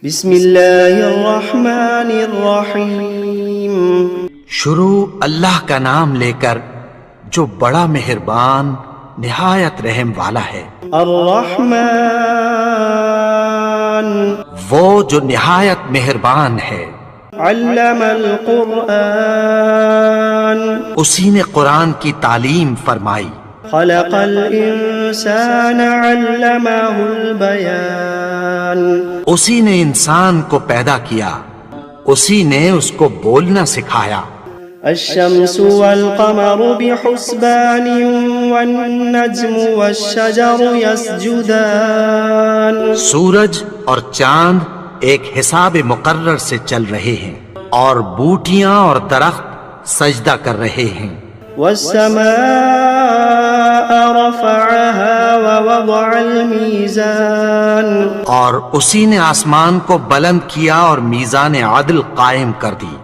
بسم اللہ الرحمن الرحیم۔ شروع اللہ کا نام لے کر جو بڑا مہربان نہایت رحم والا ہے۔ الرحمن وہ جو نہایت مہربان ہے۔ علم القرآن اسی نے قرآن کی تعلیم فرمائی۔ خلق الانسان علمہ البیان اسی نے انسان کو پیدا کیا، اسی نے اس کو بولنا سکھایا۔ الشمس والقمر بحسبان والنجم والشجر يسجدان سورج اور چاند ایک حساب مقرر سے چل رہے ہیں، اور بوٹیاں اور درخت سجدہ کر رہے ہیں۔ والسماء رفعها ووضع الميزان اور اسی نے آسمان کو بلند کیا اور میزان عدل قائم کر دی۔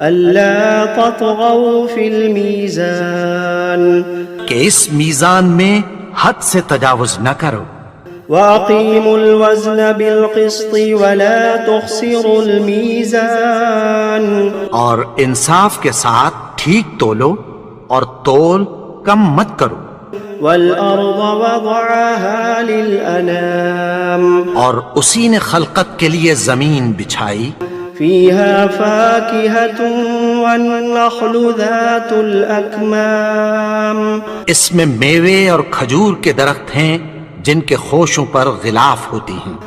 ألا تطغوا في الميزان کہ اس میزان میں حد سے تجاوز نہ کرو۔ وأقيموا الوزن بالقسط ولا تخسروا الميزان اور انصاف کے ساتھ ٹھیک تولو اور تول کم مت کرو۔ والأرض وضعها للأنام اور اسی نے خلقت کے لیے زمین بچھائی، فيها فاكهة والنخل ذات الأكمام اس میں میوے اور کھجور کے درخت ہیں جن کے خوشوں پر غلاف ہوتی ہیں۔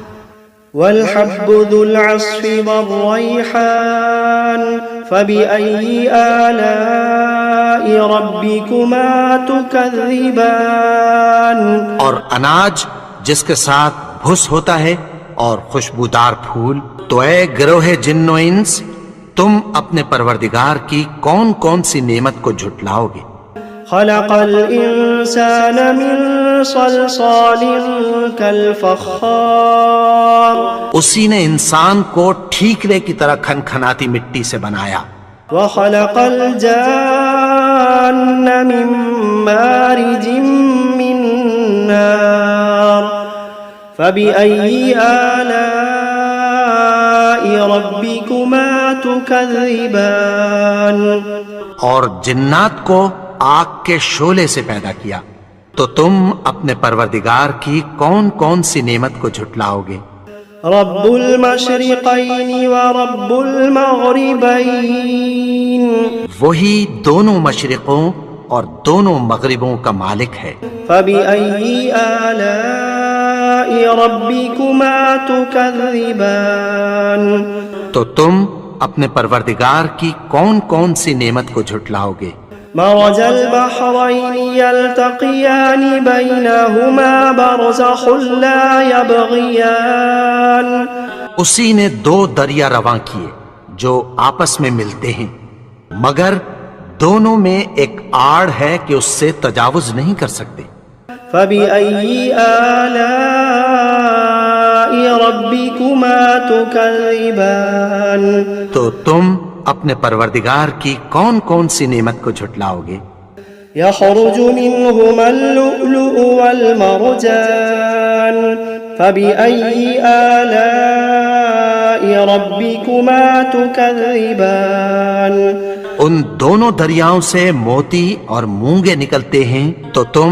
والحب ذو العصف والريحان فبأي آلاء ربكما تكذبان اور اناج جس کے ساتھ بھس ہوتا ہے اور خوشبودار پھول، تو اے گروہ جن و انس، تم اپنے پروردگار کی کون کون سی نعمت کو جھٹلاؤ گے؟ خلق الإنسان من صلصال كالفخار اسی نے انسان کو ٹھیکرے کی طرح کھنکھناتی مٹی سے بنایا۔ وخلق الجان من مارج من نار فبأي آلاء ربكما تكذبان اور جنات کو آگ کے شعلے سے پیدا کیا، تو تم اپنے پروردگار کی کون کون سی نعمت کو جھٹلاؤ گے؟ رب المشرقین ورب المغربین وہی دونوں مشرقوں اور دونوں مغربوں کا مالک ہے۔ فبأي آلاء ربكما تكذبان تو تم اپنے پروردگار کی کون کون سی نعمت کو جھٹلاؤ گے؟ مرج البحرين يلتقيان بينهما برزخ لا يبغيان اسی نے دو دریا رواں کیے جو آپس میں ملتے ہیں، مگر دونوں میں ایک آڑ ہے کہ اس سے تجاوز نہیں کر سکتے۔ فبأي آلاء ربكما تكذبان تو تم اپنے پروردگار کی کون کون سی نعمت کو جھٹلاؤ گے؟ يخرج منهما اللؤلؤ والمرجان فبأي آلاء ربكما تكذبان ان دونوں دریاؤں سے موتی اور مونگے نکلتے ہیں، تو تم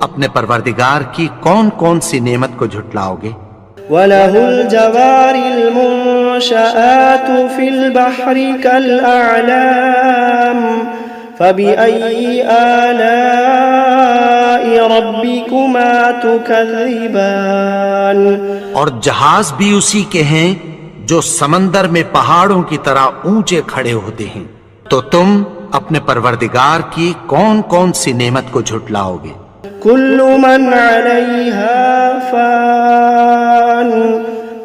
اپنے پروردگار کی کون کون سی نعمت کو جھٹلاؤ گے؟ وَلَهُ الْجَوَارِ الْمُنشَآتُ فِي الْبَحْرِ كَالْأَعْلَامِ فَبِأَيِّ آلَاءِ رَبِّكُمَا تُكَذِّبَانِ اور جہاز بھی اسی کے ہیں جو سمندر میں پہاڑوں کی طرح اونچے کھڑے ہوتے ہیں، تو تم اپنے پروردگار کی کون کون سی نعمت کو جھٹلاؤ گے؟ كل من عليها فان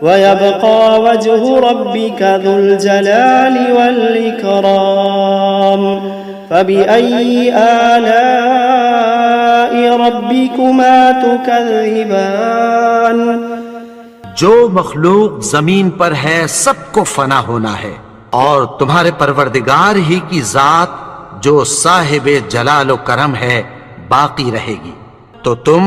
ويبقى وجه ربك ذو الجلال والإكرام فبأي آلاء ربكما تكذبان جو مخلوق زمین پر ہے سب کو فنا ہونا ہے، اور تمہارے پروردگار ہی کی ذات جو صاحب جلال و کرم ہے باقی رہے گی، تو تم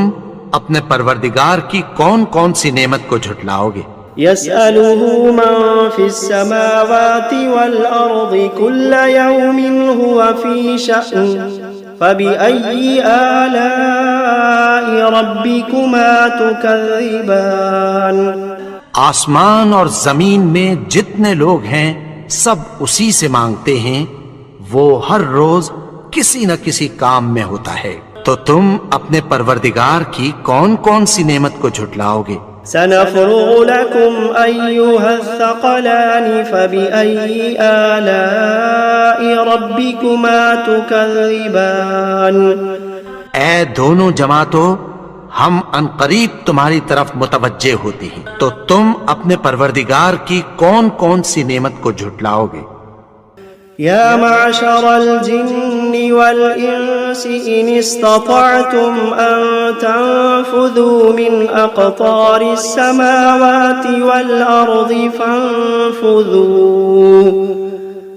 اپنے پروردگار کی کون کون سی نعمت کو جھٹلاؤ گے؟ يسأله من في السماوات والأرض كل يوم هو في شأن فبأي آلاء ربكما تكذبان آسمان اور زمین میں جتنے لوگ ہیں سب اسی سے مانگتے ہیں، وہ ہر روز کسی نہ کسی کام میں ہوتا ہے، تو تم اپنے پروردگار کی کون کون سی نعمت کو جھٹلاؤ گے؟ سنفرغ لكم أيها الثقلان فبأي آلاء ربكما تكذبان اے دونوں جماعتوں، ہم عنقریب تمہاری طرف متوجہ ہوتے ہیں، تو تم اپنے پروردگار کی کون کون سی نعمت کو جھٹلاؤ گے؟ يا معشر الجن والإنس إن استطعتم أن تنفذوا من أقطار السماوات والأرض فانفذوا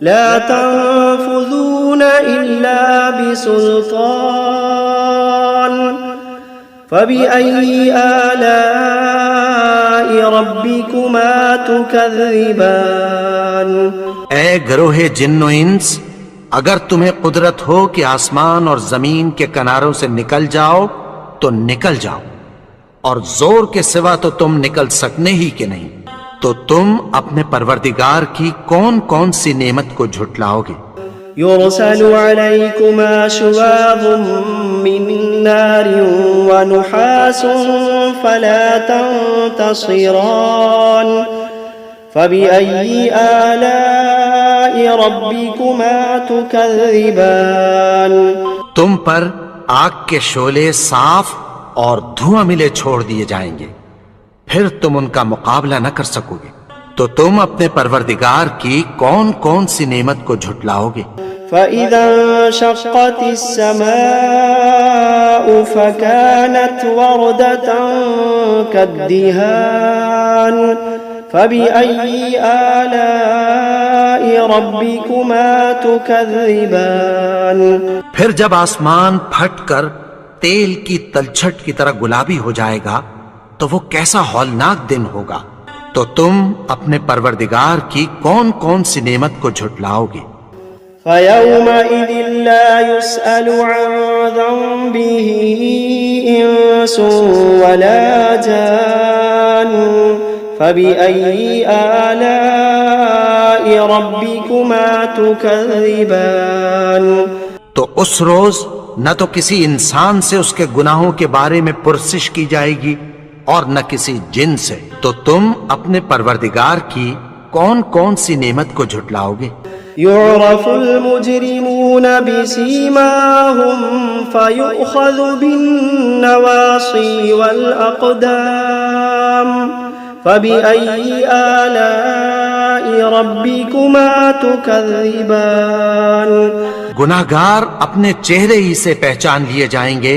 لا تنفذون إلا بسلطان فبأي آلاء ربكما تكذبان اے گروہ جن و انس، اگر تمہیں قدرت ہو کہ آسمان اور زمین کے کناروں سے نکل جاؤ تو نکل جاؤ، اور زور کے سوا تو تم نکل سکنے ہی کہ نہیں، تو تم اپنے پروردگار کی کون کون سی نعمت کو جھٹلاؤ گے؟ يرسل عليكما شواظ من نار ونحاس فلا تنتصران فبأي آلاء ربكما تكذبان تم پر آگ کے شعلے صاف اور دھواں ملے چھوڑ دیے جائیں گے، پھر تم ان کا مقابلہ نہ کر سکو گے، تو تم اپنے پروردگار کی کون کون سی نعمت کو جھٹلاؤ گے؟ فإذا انشقت السماء فكانت وردة كالدهان فبأي آلاء ربكما تكذبان پھر جب آسمان پھٹ کر تیل کی تلچھٹ کی طرح گلابی ہو جائے گا تو وہ کیسا ہولناک دن ہوگا، تو تم اپنے پروردگار کی کون کون سی نعمت کو جھٹلاؤ گے؟ فيومئذ لا يسأل عن ذنبه إنس ولا جان فبأي آلاء ربكما تكذبان تو اس روز نہ تو کسی انسان سے اس کے گناہوں کے بارے میں پرسش کی جائے گی اور نہ کسی جن سے، تو تم اپنے پروردگار کی کون کون سی نعمت کو جھٹلاؤ گے؟ يعرف المجرمون بسيماهم فيؤخذ بالنواصي والأقدام فبأي آلاء ربكما تكذبان گناہگار اپنے چہرے ہی سے پہچان لیے جائیں گے،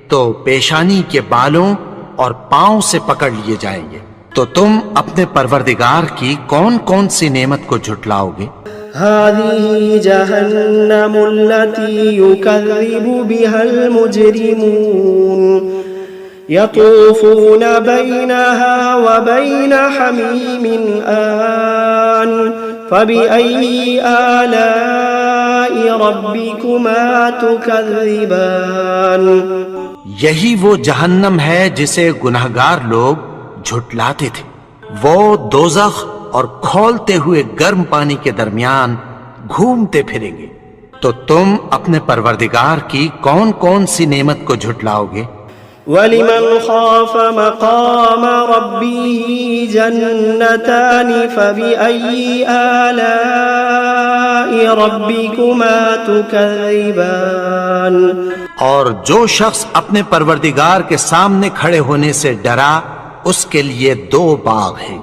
تو پیشانی کے بالوں اور پاؤں سے پکڑ لیے جائیں گے، تو تم اپنے پروردگار کی کون کون سی نعمت کو جھٹلاؤ گے؟ هذه جهنم التي يكذب بها المجرمون يطوفون بينها وبين حميم آن فبأي آلاء ربكما تكذبان یہی وہ جہنم ہے جسے گناہگار لوگ جھٹلاتے تھے، وہ دوزخ اور کھولتے ہوئے گرم پانی کے درمیان گھومتے پھریں گے، تو تم اپنے پروردگار کی کون کون سی نعمت کو جھٹلاؤ گے؟ وَلِمَنْ خَافَ مَقَامَ رَبِّهِ جَنَّتَانِ فَبِأَيِّ آلَاءِ رَبِّكُمَا تُكَذِّبَانِ اور جو شخص اپنے پروردگار کے سامنے کھڑے ہونے سے ڈرا، اس کے لیے دو باغ ہیں،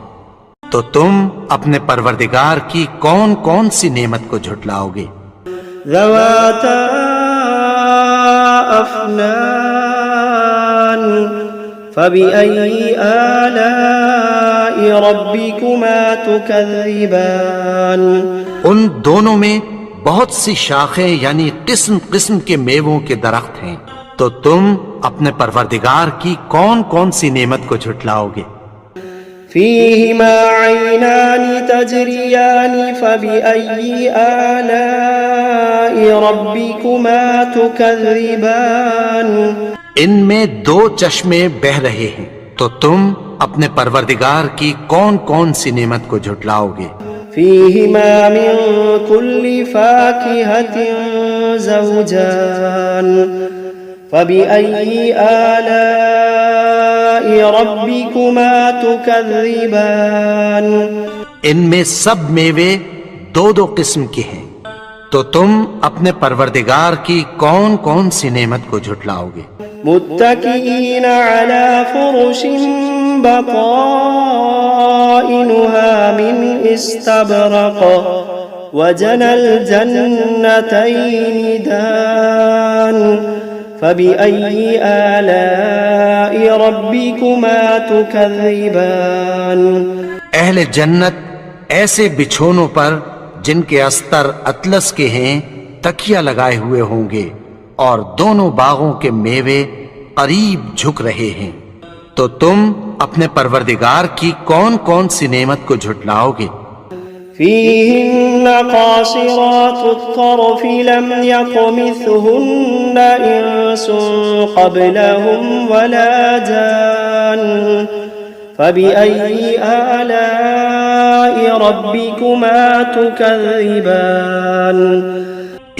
تو تم اپنے پروردگار کی کون کون سی نعمت کو جھٹلاؤ گے؟ ذواتا افنان فبأي آلاء ربكما تكذبان ان دونوں میں بہت سی شاخیں یعنی قسم قسم کے میووں کے درخت ہیں، تو تم اپنے پروردگار کی کون کون سی نعمت کو جھٹلاؤ گے؟ فيهما عينان تجريان فبأي آلاء ربكما تكذبان ان میں دو چشمے بہ رہے ہیں، تو تم اپنے پروردگار کی کون کون سی نعمت کو جھٹلاؤ گے؟ فيهما من كل فاكهة زوجان فبأي آلاء ربكما تكذبان ان میں سب میوے دو دو قسم کے ہیں، تو تم اپنے پروردگار کی کون کون سی نعمت کو جھٹلاؤ گے؟ متكئين على فرش بطائنها من استبرق وجنى الجنتين دان فبأي آلاء ربكما تكذبان اہل جنت ایسے بچھونوں پر جن کے استر اطلس کے ہیں تکیہ لگائے ہوئے ہوں گے، اور دونوں باغوں کے میوے قریب جھک رہے ہیں، تو تم اپنے پروردگار کی کون کون سی نعمت کو جھٹلاؤ گے؟ فيهن قاصرات الطرف لم يطمثهن إنس قبلهم ولا جان فبأي آلاء ربكما تكذبان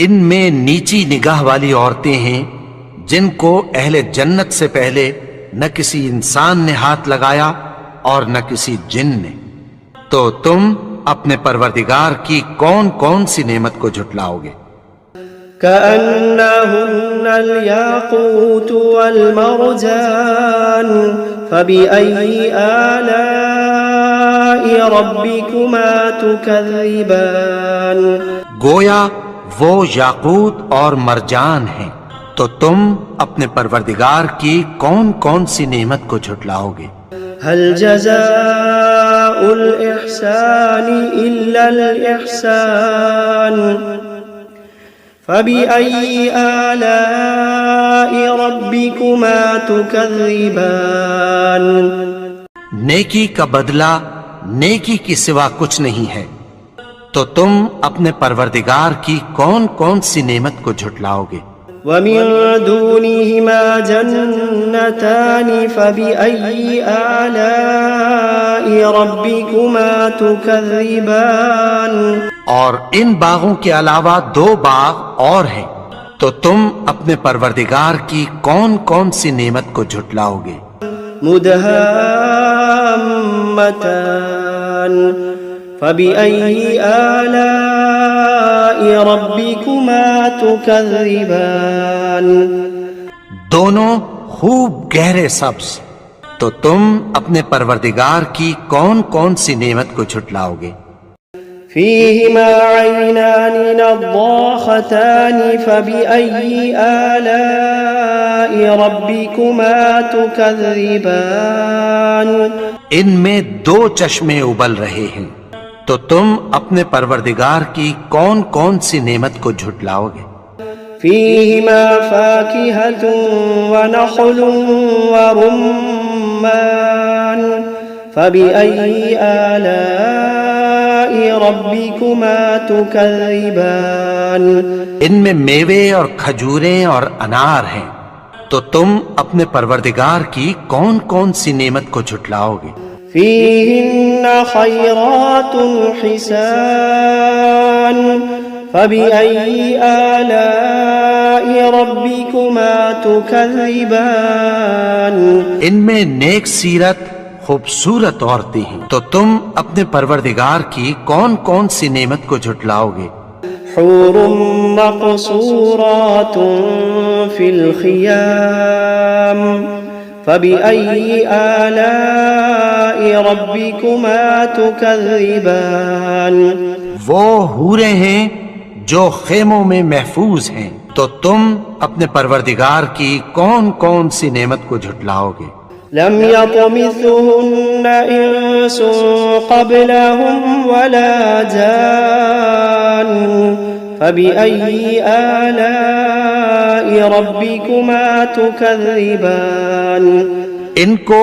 ان میں نیچی نگاہ والی عورتیں ہیں جن کو اہل جنت سے پہلے نہ کسی انسان نے ہاتھ لگایا اور نہ کسی جن نے، تو تم اپنے پروردگار کی کون کون سی نعمت کو جھٹلاؤ گے؟ كأنهن الياقوت والمرجان فبأي آلاء ربكما تكذبان گویا وہ یاقوت اور مرجان ہیں، تو تم اپنے پروردگار کی کون کون سی نعمت کو جھٹلاؤ گے؟ هل جزاء الإحسان إلا الإحسان فبأي آلاء ربكما تكذبان نیکی کا بدلہ نیکی کی سوا کچھ نہیں ہے، تو تم اپنے پروردگار کی کون کون سی نعمت کو جھٹلاؤ گے؟ ومن دونهما جنتان فبأي آلاء ربكما تكذبان اور ان باغوں کے علاوہ دو باغ اور ہیں، تو تم اپنے پروردگار کی کون کون سی نعمت کو جھٹلاؤ گے؟ مدهامتان فبأي آلاء ربكما تكذبان دونوں خوب گہرے سبز، تو تم اپنے پروردگار کی کون کون سی نعمت کو جھٹلاؤ گے؟ فيهما عينان نضاختان فبأي آلاء ربكما تكذبان ان میں دو چشمے ابل رہے ہیں، تو تم اپنے پروردگار کی کون کون سی نعمت کو جھٹلاؤ گے؟ فيهما فاكهة ونخل ورمان فبأي آلاء ربكما تكذبان ان میں میوے اور کھجوریں اور انار ہیں، تو تم اپنے پروردگار کی کون کون سی نعمت کو جھٹلاؤ گے؟ فيهن خيرات حسان فبأي آلاء ربكما تكذبان ان میں نیک سیرت خوبصورت عورتیں ہیں، تو تم اپنے پروردگار کی کون کون سی نعمت کو جھٹلاؤ گے؟ حور مقصورات في الخيام فبأي آلاء ربكما تكذبان وہ حوریں ہیں جو خیموں میں محفوظ ہیں، تو تم اپنے پروردگار کی کون کون سی نعمت کو جھٹلاؤ گے؟ لم يطمثهن إنس قبلهم ولا جان فبأي آلاء ربكما تكذبان ان کو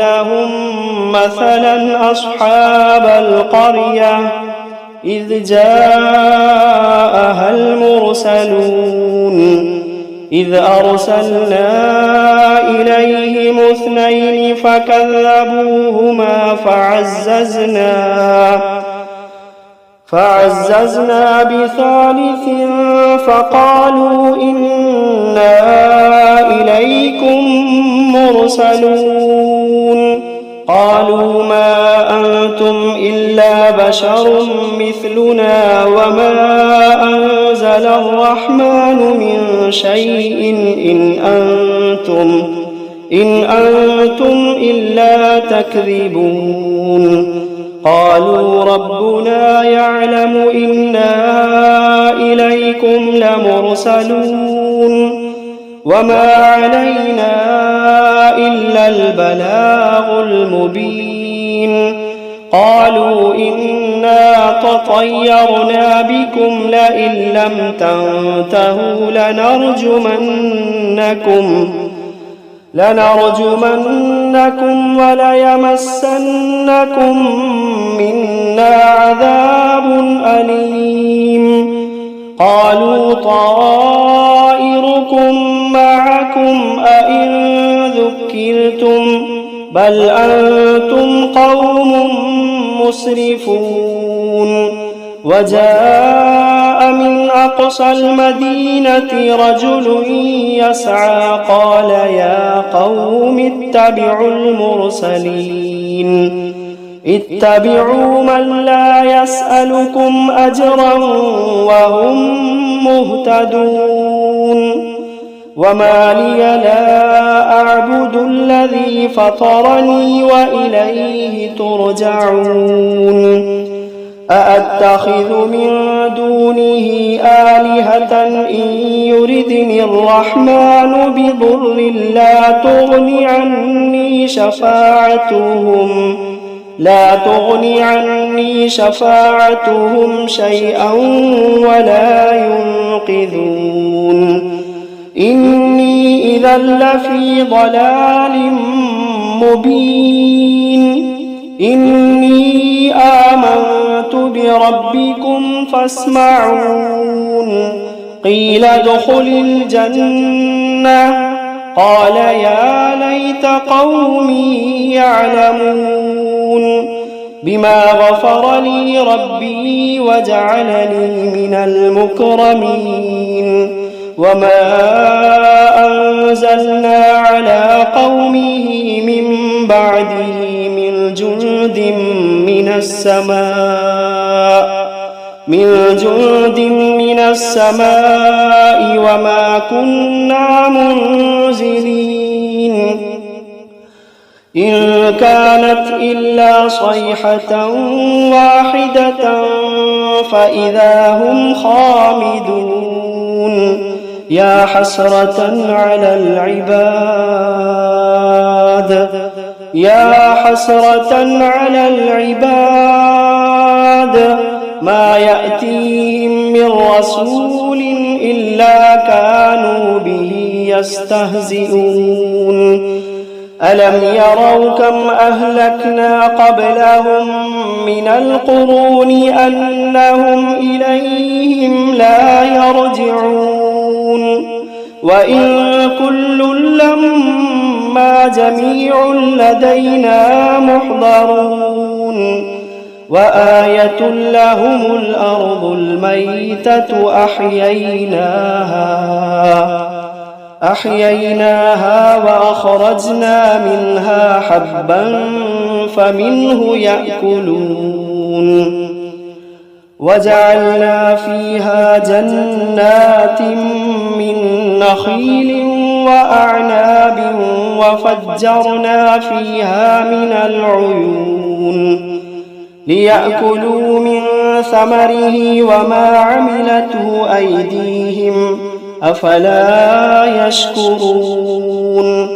لهم مثلا أصحاب القرية إذ جاءها المرسلون إذ أرسلنا إليهم اثنين فكذبوهما فعززنا بثالث فقالوا إنا إليكم مرسلون. قالوا ما أنتم إلا بشر مثلنا وما أنزل الرحمن من شيء إن أنتم إلا تكذبون. قالوا ربنا يعلم إنا إليكم لمرسلون وما علينا إلا البلاغ المبين. قالوا إنا تطيرنا بكم لئن لم تنتهوا لنرجمنكم وليمسنكم منا عذاب أليم. قالوا طائركم معكم أئن ذكرتم بل أنتم قوم مسرفون. وجاء من أقصى المدينة رجل يسعى قال يا قوم اتبعوا المرسلين اتبعوا من لا يسألكم أجرا وهم مهتدون. وما لي لا أعبد الذي فطرني وإليه ترجعون. أأتخذ من دونه آلهة إن يردني الرحمن بضر لا تغن عني شفاعتهم شيئا ولا ينقذون إني إذا لفي ضلال مبين إني آمنت بربكم فاسمعون قيل ادخل الجنة قال يا ليت قومي يعلمون بما غفر لي ربي وجعلني من المكرمين وما أنزلنا على قومه من بعده من جند من السماء وما كنا منزلين إن كانت إلا صيحة واحدة فإذا هم خامدون يا حسرة على العباد ما يأتيهم من رسول إلا كانوا به يستهزئون ألم يروا كم أهلكنا قبلهم من القرون أنهم إليهم لا يرجعون وإن كل لما جميع لدينا محضرون وآية لهم الأرض الميتة أحييناها وأخرجنا منها حبا فمنه يأكلون وجعلنا فيها جنات من نخيل وأعناب وفجرنا فيها من العيون ليأكلوا من ثمره وما عملته أيديهم أفلا يشكرون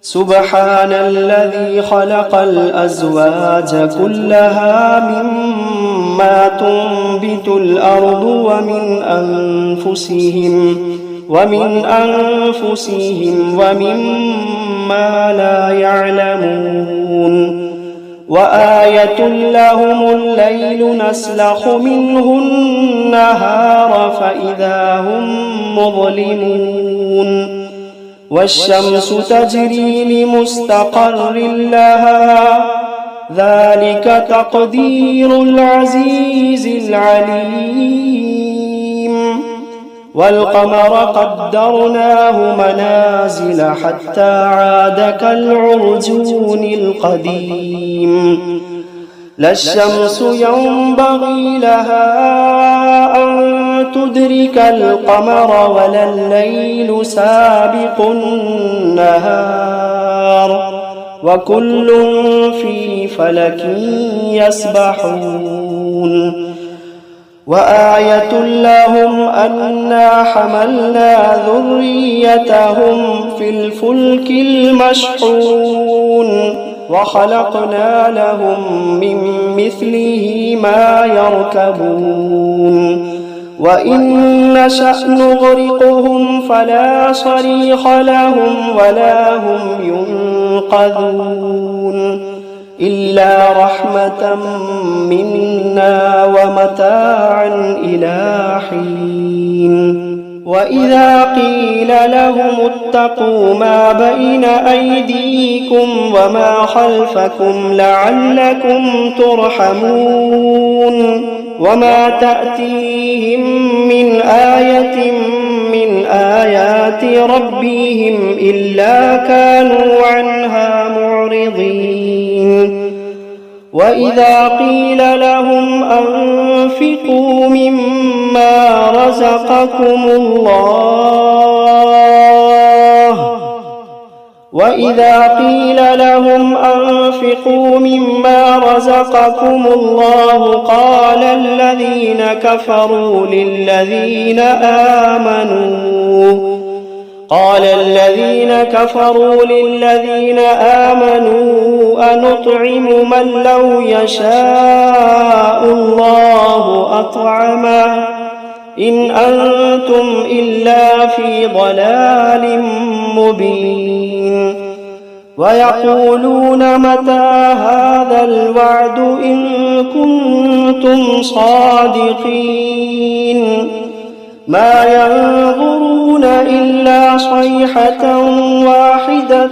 سبحان الذي خلق الأزواج كلها مما تنبت الأرض ومن أنفسهم ومما لا يعلمون وآية لهم الليل نسلخ منه النهار فإذا هم مظلمون والشمس تجري لمستقر لها ذلك تقدير العزيز العليم والقمر قدرناه منازل حتى عاد كالعرجون القديم لا الشمس ينبغي لها أن تدرك القمر ولا الليل سابق النهار وكل في فلك يسبحون وآية لهم أنا حملنا ذريتهم في الفلك المشحون وخلقنا لهم من مثله ما يركبون وإن نشأ نغرقهم فلا صريخ لهم ولا هم ينقذون إلا رحمة منا ومتاعا إلى حين وإذا قيل لهم اتقوا ما بين أيديكم وما خلفكم لعلكم ترحمون وما تأتيهم من آية من آيات ربهم إلا كانوا عنها معرضين وإذا قيل لهم أنفقوا مما رزقكم الله وإذا قيل لهم أنفقوا مما رزقكم الله قال الذين كفروا للذين آمنوا أنطعم من لو يشاء الله أطعمه إن أنتم إلا في ضلال مبين ويقولون متى هذا الوعد إن كنتم صادقين ما ينظرون إلا صيحة واحدة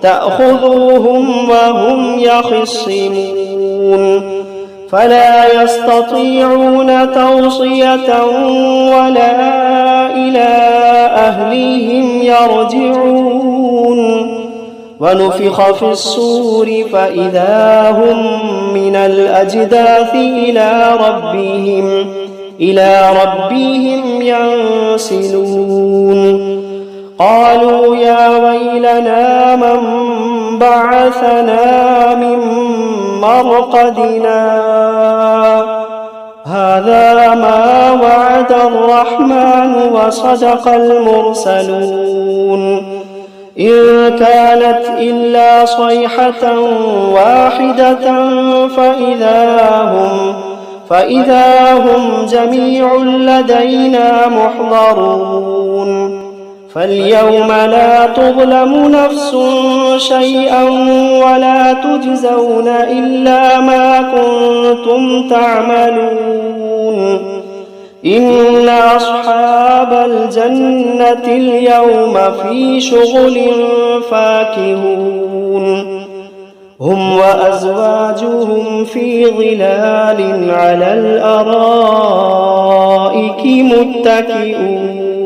تأخذهم وهم يخصمون فلا يستطيعون توصية ولا إلى أهلهم يرجعون ونفخ في الصور فإذا هم من الأجداث إلى ربهم ينسلون قالوا يا ويلنا من بعثنا من مرقدنا هذا ما وعد الرحمن وصدق المرسلون إن كانت إلا صيحة واحدة فإذا هم جميع لدينا محضرون فاليوم لا تظلم نفس شيئا ولا تجزون إلا ما كنتم تعملون إن أصحاب الجنة اليوم في شغل فاكهون هم وأزواجهم في ظلال على الأرائك متكئون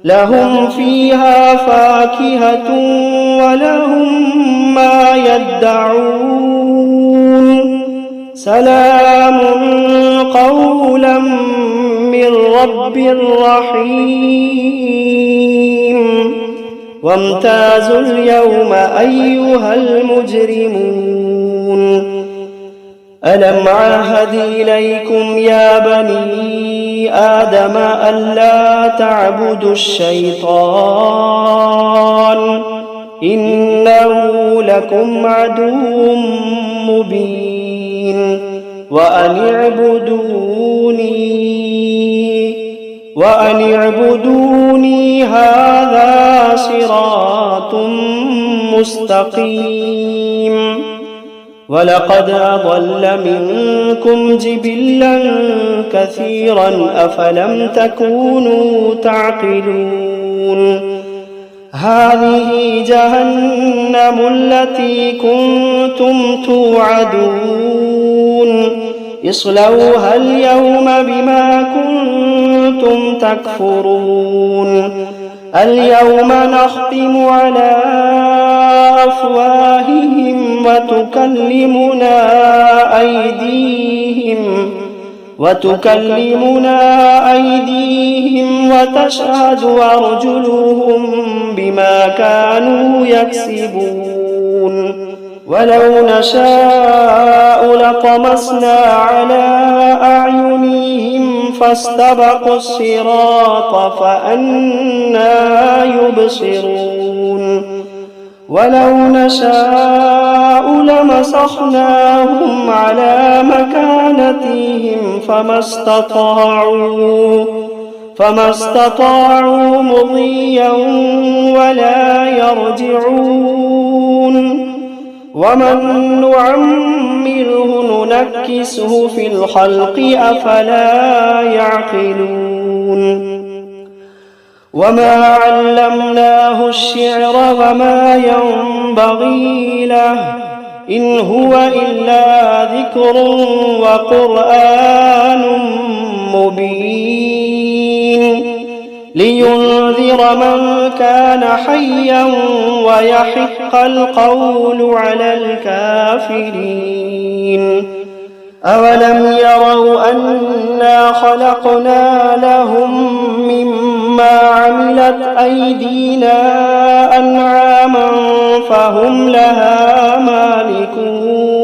لهم فيها فاكهة ولهم ما يدعون سلام قولا من رب رحيم وامتازوا اليوم أيها المجرمون ألم عهد إليكم يا بني آدم ألا تعبدوا الشيطان إنه لكم عدو مبين وأن اعبدوني هذا صراط مستقيم ولقد أضل منكم جبلا كثيرا أفلم تكونوا تعقلون هذه جهنم التي كنتم توعدون اصلوها اليوم بما كنتم تكفرون اليوم نختم على أفواههم وتكلمنا أيديهم وتشهد أرجلهم بما كانوا يكسبون ولو نشاء لطمسنا على أعينهم فاستبقوا الصراط فأنى يبصرون ولو نشاء لمسخناهم على مكانتهم فما استطاعوا مضيا ولا يرجعون ومن نعمره ننكسه في الخلق أفلا يعقلون وما علمناه الشعر وما ينبغي له إن هو إلا ذكر وقرآن مبين لينذر من كان حيا ويحق القول على الكافرين أولم يروا أنا خلقنا لهم مما ما عملت أيدينا أنعاما فهم لها مالكون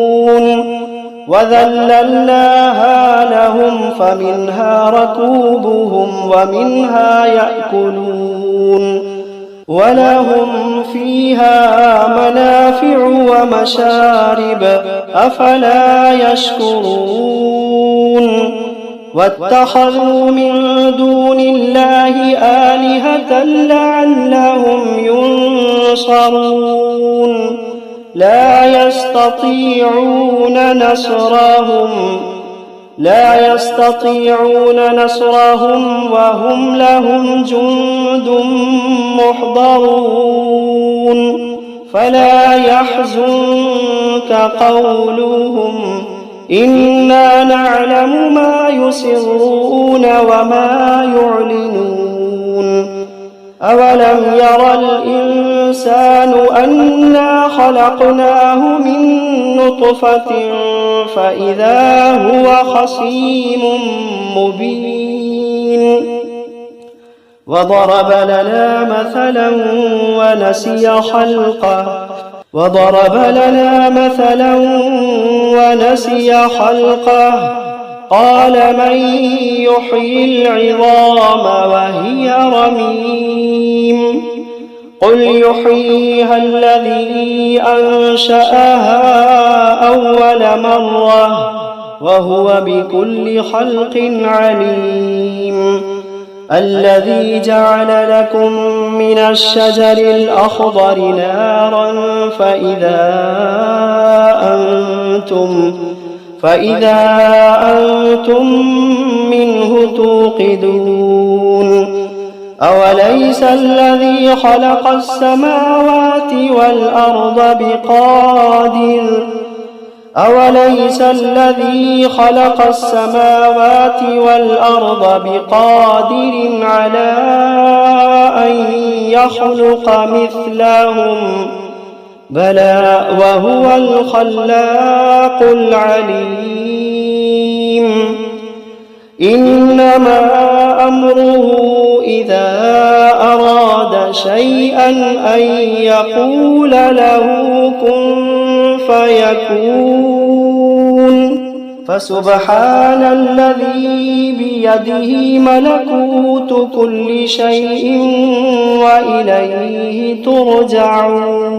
وذللناها لهم فمنها ركوبهم ومنها يأكلون ولهم فيها منافع ومشارب أفلا يشكرون واتخذوا من دون الله آلهة لعلهم ينصرون لا يستطيعون نصرهم وهم لهم جند محضرون فلا يحزنك قولهم إنا نعلم ما يسرون وما يعلنون أولم ير الإنسان أنا خلقناه من نطفة فإذا هو خصيم مبين وضرب لنا مثلا ونسي خلقه قال من يحيي العظام وهي رميم قل يحييها الذي أنشأها أول مرة وهو بكل خلق عليم الذي جعل لكم من الشجر الأخضر نارا فإذا أنتم منه توقدون أوليس الذي خلق السماوات والأرض بقادر على أن يخلق مثلهم بلى وهو الخلاق العليم إنما أمره إذا أراد شيئا أن يقول له كن فيكون فسبحان الذي بيده ملكوت كل شيء وإليه ترجعون